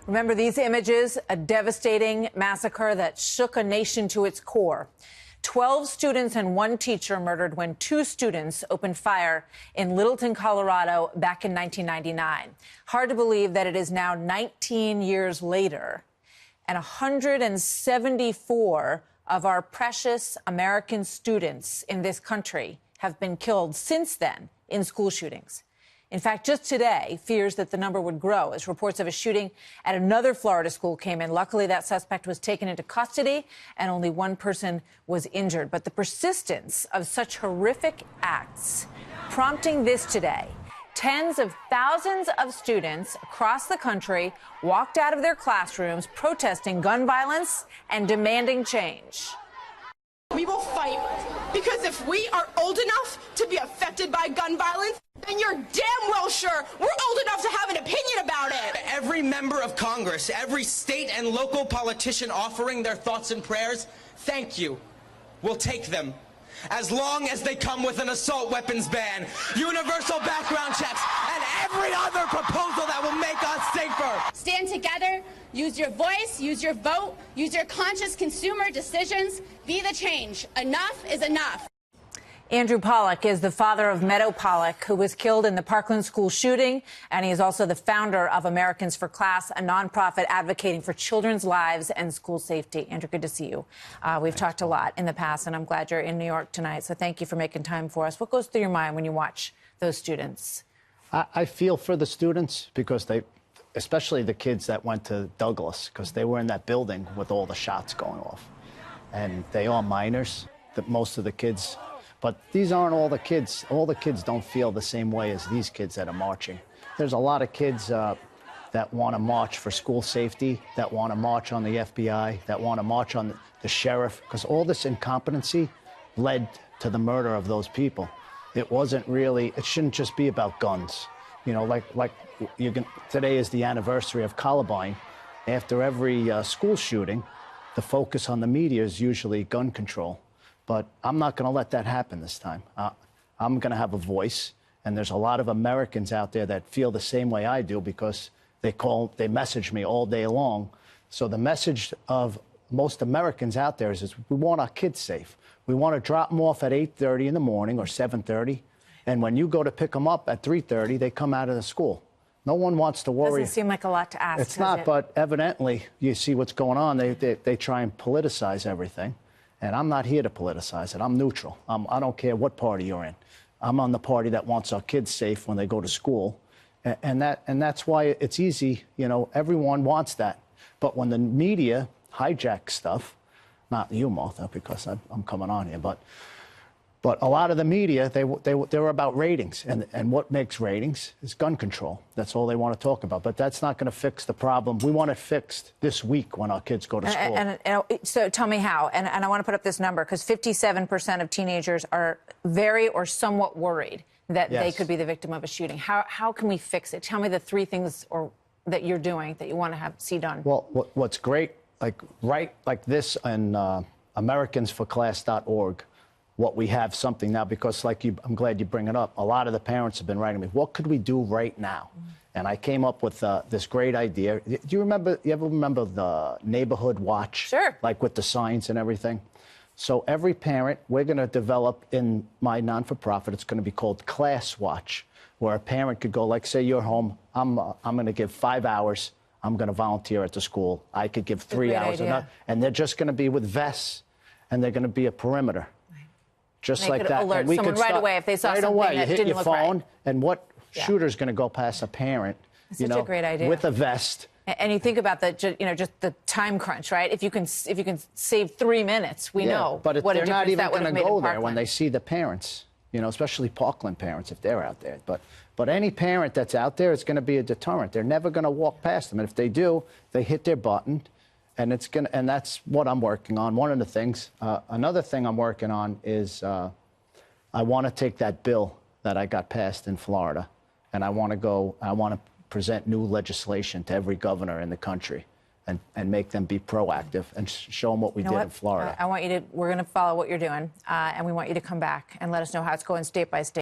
Remember these images? A devastating massacre that shook a nation to its core. 12 students and one teacher murdered when two students opened fire in Littleton, Colorado back in 1999. Hard to believe that it is now 19 years later, and 174 of our precious American students in this country have been killed since then in school shootings. In fact, just today, fears that the number would grow as reports of a shooting at another Florida school came in. Luckily, that suspect was taken into custody and only one person was injured. But the persistence of such horrific acts prompting this today. Tens of thousands of students across the country walked out of their classrooms protesting gun violence and demanding change. We will fight, because if we are old enough to be affected by gun violence, then you're damn well sure we're old enough to have an opinion about it. Every member of Congress, every state and local politician offering their thoughts and prayers, thank you. We'll take them, as long as they come with an assault weapons ban, universal background checks, and every other proposal that will make us safer. Stand together, use your voice, use your vote, use your conscious consumer decisions. Be the change. Enough is enough. Andrew Pollack is the father of Meadow Pollack, who was killed in the Parkland school shooting, and he is also the founder of Americans for Class, a nonprofit advocating for children's lives and school safety. Andrew, good to see you. We've talked a lot in the past, and I'm glad you're in New York tonight, so thank you for making time for us. What goes through your mind when you watch those students? I feel for the students because especially the kids that went to Douglas, because they were in that building with all the shots going off. And they are minors, most of the kids. But these aren't all the kids. All the kids don't feel the same way as these kids that are marching. There's a lot of kids that want to march for school safety, that want to march on the FBI, that want to march on the sheriff, because all this incompetency led to the murder of those people. It wasn't really, it shouldn't just be about guns. You know, today is the anniversary of Columbine. After every school shooting, the focus on the media is usually gun control. But I'm not going to let that happen this time. I'm going to have a voice, and there's a lot of Americans out there that feel the same way I do because they message me all day long. So the message of most Americans out there is we want our kids safe. We want to drop them off at 8:30 in the morning or 7:30, and when you go to pick them up at 3:30, they come out of the school. No one wants to worry. Doesn't seem like a lot to ask. It's not, but evidently you see what's going on. They try and politicize everything. And I'm not here to politicize it. I'm neutral. I don't care what party you're in. I'm on the party that wants our kids safe when they go to school. And that's why it's easy. You know, everyone wants that. But when the media hijacks stuff, not you, Martha, because I'm coming on here, but a lot of the media, they're about ratings. And what makes ratings is gun control. That's all they want to talk about. But that's not going to fix the problem. We want it fixed this week when our kids go to school. So tell me how. And I want to put up this number because 57% of teenagers are very or somewhat worried that they could be the victim of a shooting. How can we fix it? Tell me the three things that you're doing that you want to see done. Well, what's great, like this on americansforclass.org, what we have something now, because I'm glad you bring it up. A lot of the parents have been writing me, what could we do right now? And I came up with this great idea. Do you ever remember the neighborhood watch? Sure. Like with the signs and everything? So every parent, we're going to develop in my non-for-profit, it's going to be called Class Watch, where a parent could go, like, say you're home, I'm going to give 5 hours, I'm going to volunteer at the school. I could give 3 hours. And they're just going to be with vests, and they're going to be a perimeter. Just like that. Alert someone right away if they saw something that didn't look right. You hit your phone, and what shooter's going to go past a parent, Such a great idea. with a vest? And you think about just the time crunch, right? If you can save 3 minutes, we know but what a they're not difference even that would going have to made in go there Parkland. when they see the parents, especially Parkland parents if they're out there. But any parent that's out there is going to be a deterrent. They're never going to walk past them, and if they do, they hit their button. And that's what I'm working on. One of the things. Another thing I'm working on is I want to take that bill that I got passed in Florida, and I want to present new legislation to every governor in the country and make them be proactive and show them what we did in Florida. We're going to follow what you're doing, and we want you to come back and let us know how it's going state by state.